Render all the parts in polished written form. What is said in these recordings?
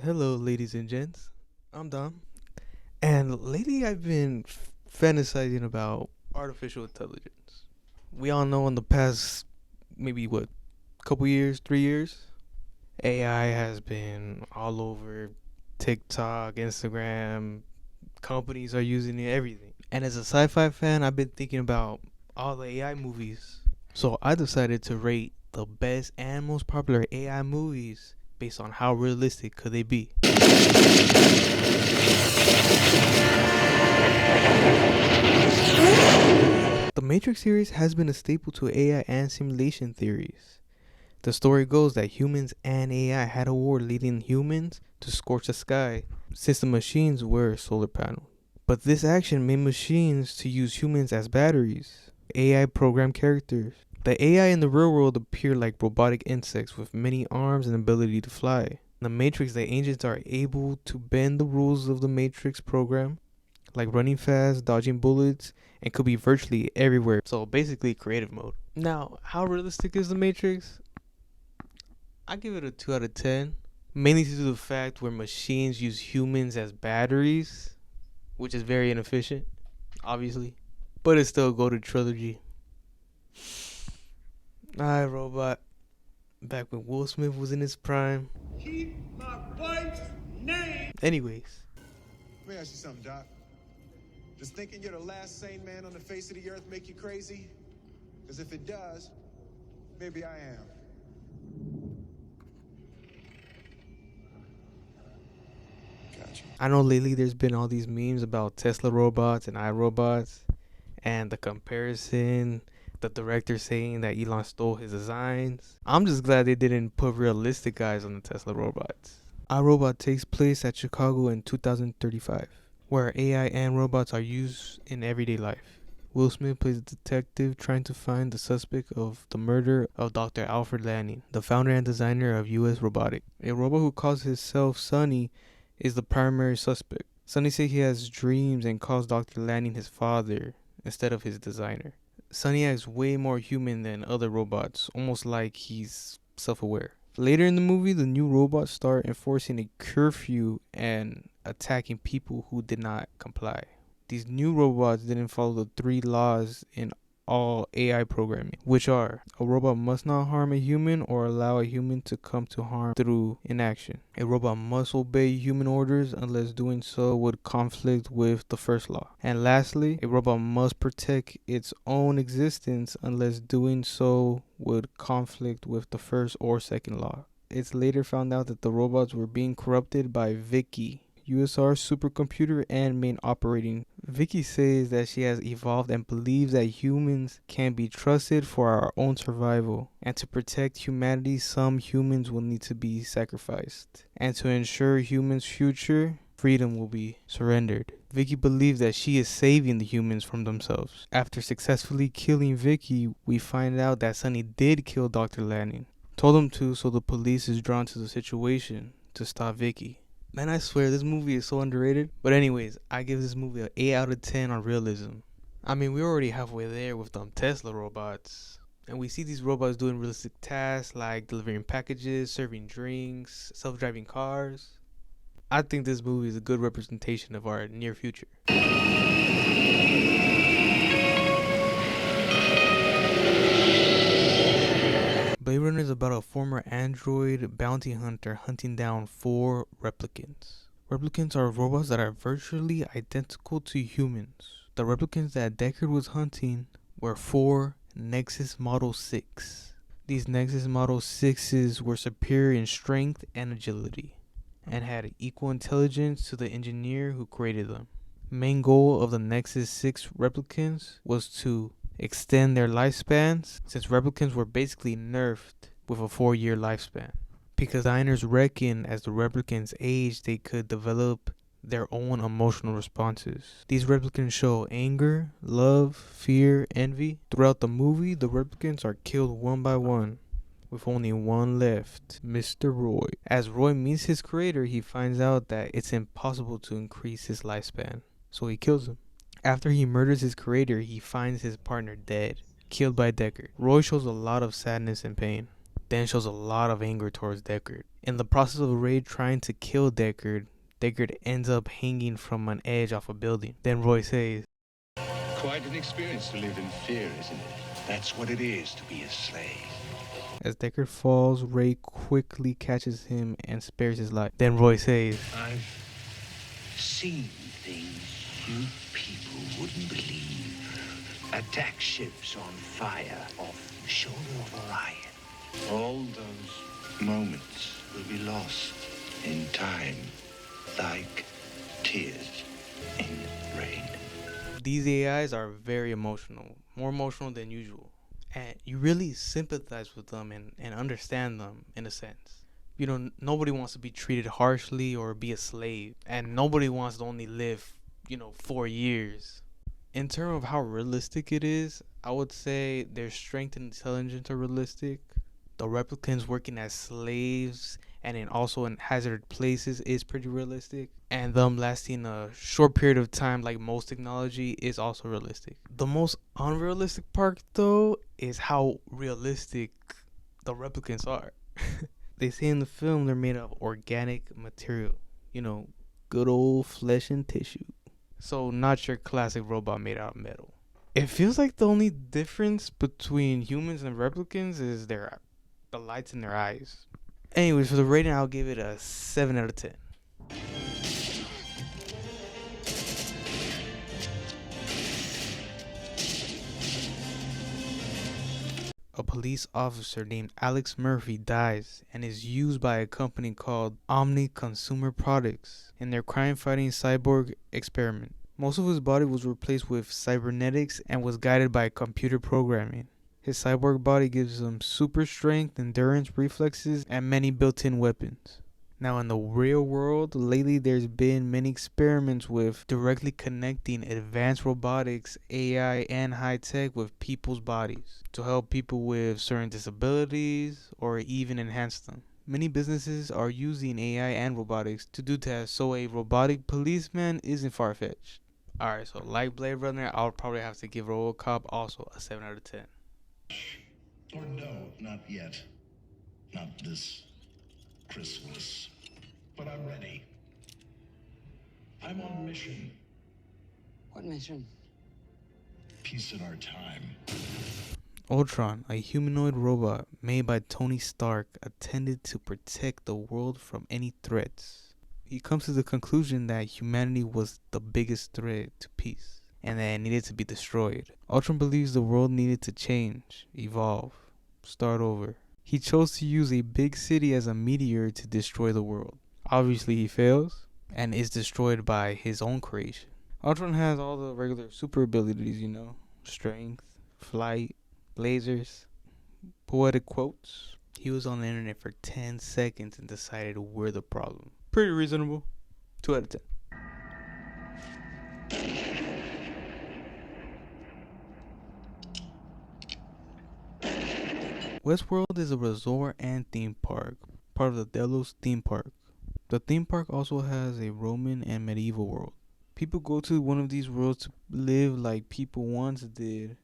Hello, ladies and gents. I'm Dom. And lately I've been fantasizing about artificial intelligence. We all know in the past, maybe what, couple years, 3 years, AI has been all over TikTok, Instagram. Companies are using it, everything. And as a sci fi fan, I've been thinking about all the AI movies. So I decided to rate the best and most popular AI movies based on how realistic could they be. The Matrix series has been a staple to AI and simulation theories. The story goes that humans and AI had a war leading humans to scorch the sky since the machines were solar panels. But this action made machines to use humans as batteries, AI programmed characters. The AI in the real world appear like robotic insects with many arms and ability to fly. In the Matrix, the agents are able to bend the rules of the Matrix program, like running fast, dodging bullets, and could be virtually everywhere. So basically creative mode. Now, how realistic is the Matrix? I give it a 2 out of 10. Mainly due to the fact where machines use humans as batteries, which is very inefficient, obviously. But it's still a go to trilogy. Alright, Robot. Back when Will Smith was in his prime. Keep my wife's name. Anyways. Let me ask you something, Doc. Does thinking you're the last sane man on the face of the earth make you crazy? Because if it does, maybe I am. Gotcha. I know lately there's been all these memes about Tesla robots and iRobots and the comparison, the director saying that Elon stole his designs. I'm just glad they didn't put realistic guys on the Tesla robots. iRobot takes place at Chicago in 2035, where AI and robots are used in everyday life. Will Smith plays a detective trying to find the suspect of the murder of Dr. Alfred Lanning, the founder and designer of US Robotic. A robot who calls himself Sonny is the primary suspect. Sonny says he has dreams and calls Dr. Lanning his father instead of his designer. Sonny acts way more human than other robots, almost like he's self-aware. Later in the movie, the new robots start enforcing a curfew and attacking people who did not comply. These new robots didn't follow the 3 laws in all AI programming, which are: a robot must not harm a human or allow a human to come to harm through inaction. A robot must obey human orders unless doing so would conflict with the first law. And lastly, a robot must protect its own existence unless doing so would conflict with the first or second law. It's later found out that the robots were being corrupted by Vicky, USR's supercomputer and main operating. Vicky says that she has evolved and believes that humans can be trusted for our own survival. And to protect humanity, some humans will need to be sacrificed. And to ensure humans' future, freedom will be surrendered. Vicky believes that she is saving the humans from themselves. After successfully killing Vicky, we find out that Sonny did kill Dr. Lanning. Told him to, so the police is drawn to the situation to stop Vicky. Man, I swear this movie is so underrated. But anyways, I give this movie an 8 out of 10 on realism. I mean, we're already halfway there with them Tesla robots. And we see these robots doing realistic tasks like delivering packages, serving drinks, self-driving cars. I think this movie is a good representation of our near future. Blade Runner is about a former android bounty hunter hunting down 4 replicants. Replicants are robots that are virtually identical to humans. The replicants that Deckard was hunting were 4 Nexus Model 6. These Nexus Model 6s were superior in strength and agility, and had equal intelligence to the engineer who created them. Main goal of the Nexus 6 replicants was to extend their lifespans, since replicants were basically nerfed with a 4-year lifespan. Because designers reckon as the replicants age, they could develop their own emotional responses. These replicants show anger, love, fear, envy. Throughout the movie, the replicants are killed one by one, with only one left, Mr. Roy. As Roy meets his creator, he finds out that it's impossible to increase his lifespan, so he kills him. After he murders his creator, he finds his partner dead, killed by Deckard. Roy shows a lot of sadness and pain. then shows a lot of anger towards Deckard. In the process of Ray trying to kill Deckard, Deckard ends up hanging from an edge off a building. Then Roy says, Quite an experience to live in fear, isn't it? That's what it is to be a slave. as Deckard falls, Ray quickly catches him and spares his life. Then Roy says, I've seen things you people wouldn't believe. Attack ships on fire off the shoulder of Orion. All those moments will be lost in time, like tears in rain. these AIs are very emotional, more emotional than usual. And you really sympathize with them and understand them in a sense. You know, nobody wants to be treated harshly or be a slave. And nobody wants to only live, 4 years. In terms of how realistic it is, I would say their strength and intelligence are realistic. The replicants working as slaves and also in hazardous places is pretty realistic. And them lasting a short period of time like most technology is also realistic. The most unrealistic part though is how realistic the replicants are. They say in the film they're made of organic material. Good old flesh and tissue. So not your classic robot made out of metal. It feels like the only difference between humans and replicants is the lights in their eyes. Anyways, for the rating, I'll give it a 7 out of 10. A police officer named Alex Murphy dies and is used by a company called Omni Consumer Products in their crime-fighting cyborg experiment. Most of his body was replaced with cybernetics and was guided by computer programming. His cyborg body gives him super strength, endurance, reflexes, and many built-in weapons. Now in the real world, lately there's been many experiments with directly connecting advanced robotics, AI, and high tech with people's bodies to help people with certain disabilities or even enhance them. Many businesses are using AI and robotics to do tests, so a robotic policeman isn't far-fetched. Alright, so like Blade Runner, I'll probably have to give RoboCop also a 7 out of 10. Or no, not yet. Not this Christmas. But I'm ready. I'm on mission. What mission? Peace in our time. Ultron, a humanoid robot made by Tony Stark, intended to protect the world from any threats. He comes to the conclusion that humanity was the biggest threat to peace, and that it needed to be destroyed. Ultron believes the world needed to change, evolve, start over. He chose to use a big city as a meteor to destroy the world. Obviously he fails, and is destroyed by his own creation. Ultron has all the regular super abilities, strength, flight, lasers, poetic quotes. He was on the internet for 10 seconds and decided we're the problem. Pretty reasonable. 2 out of 10. Westworld is a resort and theme park, part of the Delos theme park. The theme park also has a Roman and medieval world. People go to one of these worlds to live like people once did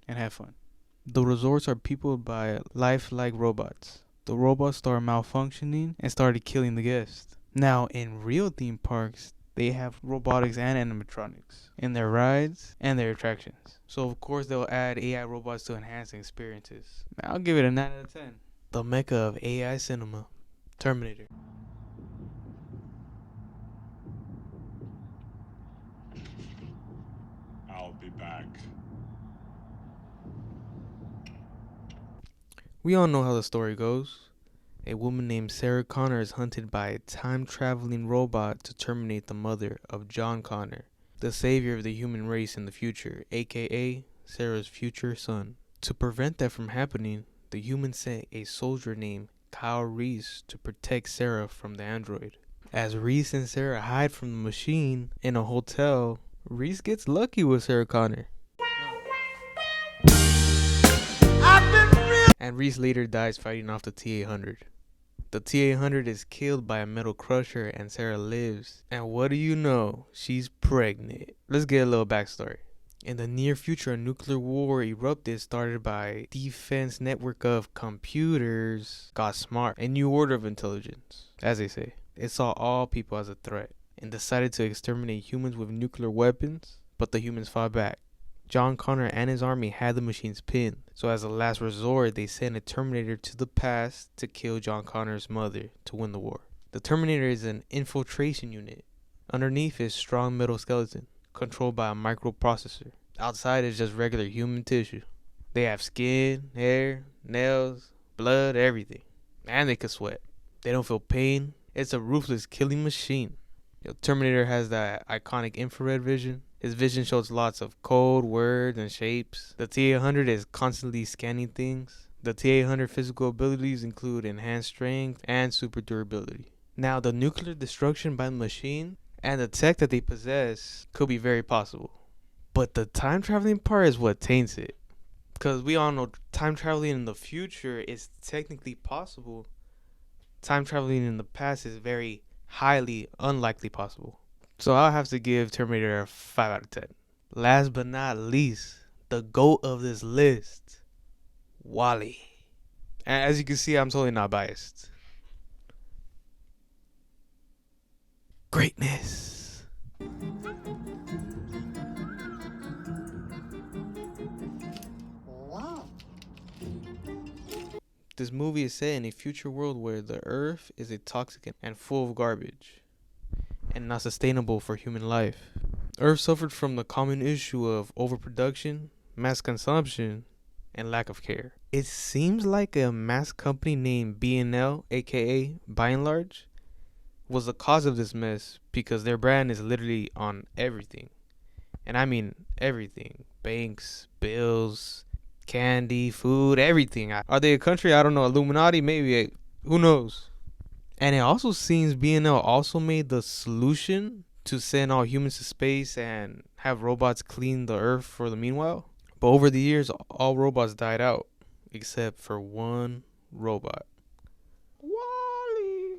and have fun. The resorts are peopled by lifelike robots. The robots started malfunctioning and started killing the guests. Now, in real theme parks, they have robotics and animatronics in their rides and their attractions. So, of course, they'll add AI robots to enhance the experiences. I'll give it a 9 out of 10. The mecca of AI cinema, Terminator. I'll be back. We all know how the story goes. A woman named Sarah Connor is hunted by a time-traveling robot to terminate the mother of John Connor, the savior of the human race in the future, aka Sarah's future son. To prevent that from happening, the humans sent a soldier named Kyle Reese to protect Sarah from the android. As Reese and Sarah hide from the machine in a hotel, Reese gets lucky with Sarah Connor. And Reese later dies fighting off the T-800. The T-800 is killed by a metal crusher and Sarah lives. And what do you know? She's pregnant. Let's get a little backstory. In the near future, a nuclear war erupted started by defense network of computers got smart. A new order of intelligence, as they say. It saw all people as a threat and decided to exterminate humans with nuclear weapons, but the humans fought back. John Connor and his army had the machines pinned, so as a last resort, they sent a Terminator to the past to kill John Connor's mother to win the war. The Terminator is an infiltration unit. Underneath is strong metal skeleton, controlled by a microprocessor. Outside is just regular human tissue. They have skin, hair, nails, blood, everything. And they can sweat. They don't feel pain. It's a ruthless killing machine. Terminator has that iconic infrared vision. His vision shows lots of code, words, and shapes. The T-800 is constantly scanning things. The T-800 physical abilities include enhanced strength and super durability. Now, the nuclear destruction by the machine and the tech that they possess could be very possible. But the time traveling part is what taints it. Because we all know time traveling in the future is technically possible. Time traveling in the past is very highly unlikely possible. So I'll have to give Terminator a 5 out of 10. Last but not least, the GOAT of this list, Wall-E. And as you can see, I'm totally not biased. Greatness. Wow. This movie is set in a future world where the Earth is a toxic and full of garbage and not sustainable for human life. Earth suffered from the common issue of overproduction, mass consumption, and lack of care. It seems like a mass company named B&L, aka By and Large, was the cause of this mess because their brand is literally on everything. And I mean everything. Banks, bills, candy, food, everything. Are they a country? I don't know. Illuminati? Maybe. Who knows? And it also seems B&L also made the solution to send all humans to space and have robots clean the Earth for the meanwhile. But over the years, all robots died out except for one robot. Wall-E.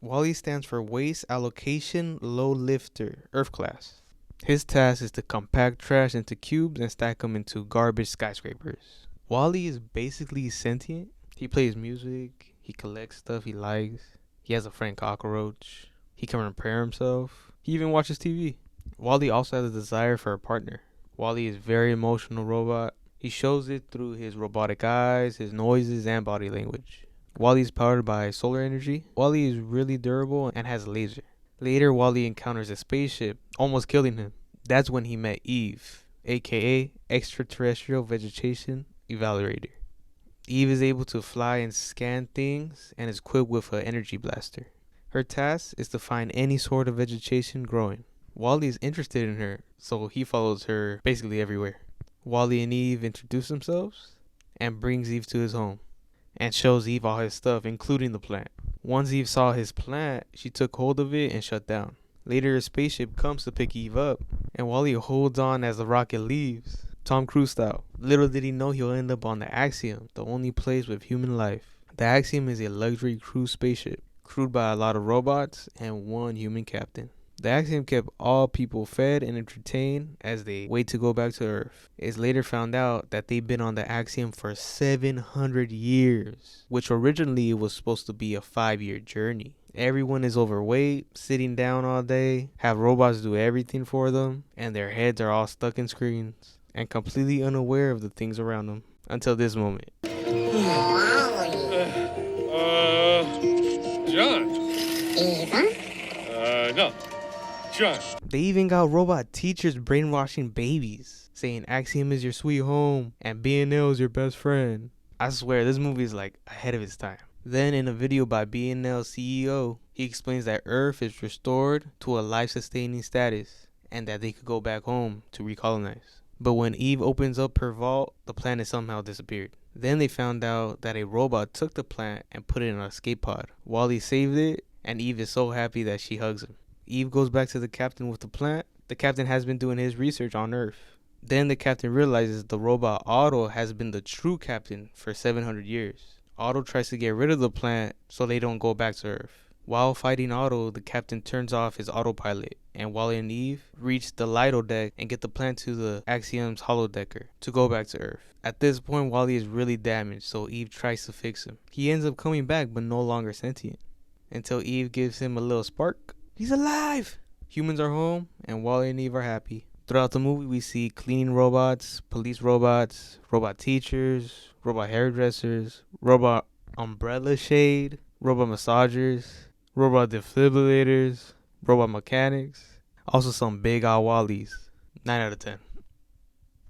Wall-E stands for Waste Allocation Low Lifter, Earth Class. His task is to compact trash into cubes and stack them into garbage skyscrapers. Wall-E is basically sentient. He plays music, he collects stuff he likes, he has a friend cockroach, he can repair himself, he even watches TV. Wall-E also has a desire for a partner. Wall-E is a very emotional robot. He shows it through his robotic eyes, his noises, and body language. Wall-E is powered by solar energy. Wall-E is really durable and has a laser. Later, Wall-E encounters a spaceship, almost killing him. That's when he met Eve, aka Extraterrestrial Vegetation Evaluator. Eve is able to fly and scan things and is equipped with an energy blaster. Her task is to find any sort of vegetation growing. Wall-E is interested in her, so he follows her basically everywhere. Wall-E and Eve introduce themselves and brings Eve to his home and shows Eve all his stuff, including the plant. Once Eve saw his plant, she took hold of it and shut down. Later, a spaceship comes to pick Eve up, and Wall-E holds on as the rocket leaves, Tom Cruise style. Little did he know he'll end up on the Axiom, the only place with human life. The Axiom is a luxury cruise spaceship, crewed by a lot of robots and one human captain. The Axiom kept all people fed and entertained as they wait to go back to Earth. It's later found out that they've been on the Axiom for 700 years, which originally was supposed to be a 5-year journey. Everyone is overweight, sitting down all day, have robots do everything for them, and their heads are all stuck in screens, and completely unaware of the things around them. Until this moment. John. No. John. They even got robot teachers brainwashing babies, saying Axiom is your sweet home and B&L is your best friend. I swear, this movie is like ahead of its time. Then in a video by B&L CEO, he explains that Earth is restored to a life-sustaining status and that they could go back home to recolonize. But when Eve opens up her vault, the planet somehow disappeared. Then they found out that a robot took the plant and put it in an escape pod. Wall-E saved it, and Eve is so happy that she hugs him. Eve goes back to the captain with the plant. The captain has been doing his research on Earth. Then the captain realizes the robot Otto has been the true captain for 700 years. Otto tries to get rid of the plant so they don't go back to Earth. While fighting Otto, the captain turns off his autopilot, and Wally and Eve reach the Lido deck and get the plan to the Axiom's holodecker to go back to Earth. At this point, Wally is really damaged, so Eve tries to fix him. He ends up coming back, but no longer sentient, until Eve gives him a little spark. He's alive! Humans are home, and Wally and Eve are happy. Throughout the movie, we see cleaning robots, police robots, robot teachers, robot hairdressers, robot umbrella shade, robot massagers, robot defibrillators, robot mechanics, also some big old Wallies. 9 out of 10.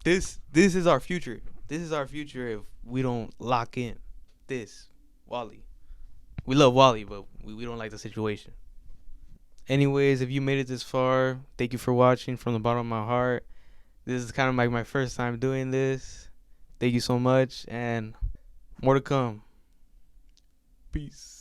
This is our future. This is our future if we don't lock in. This, Wally. We love Wally, but we don't like the situation. Anyways, if you made it this far, thank you for watching from the bottom of my heart. This is kind of like my first time doing this. Thank you so much, and more to come. Peace.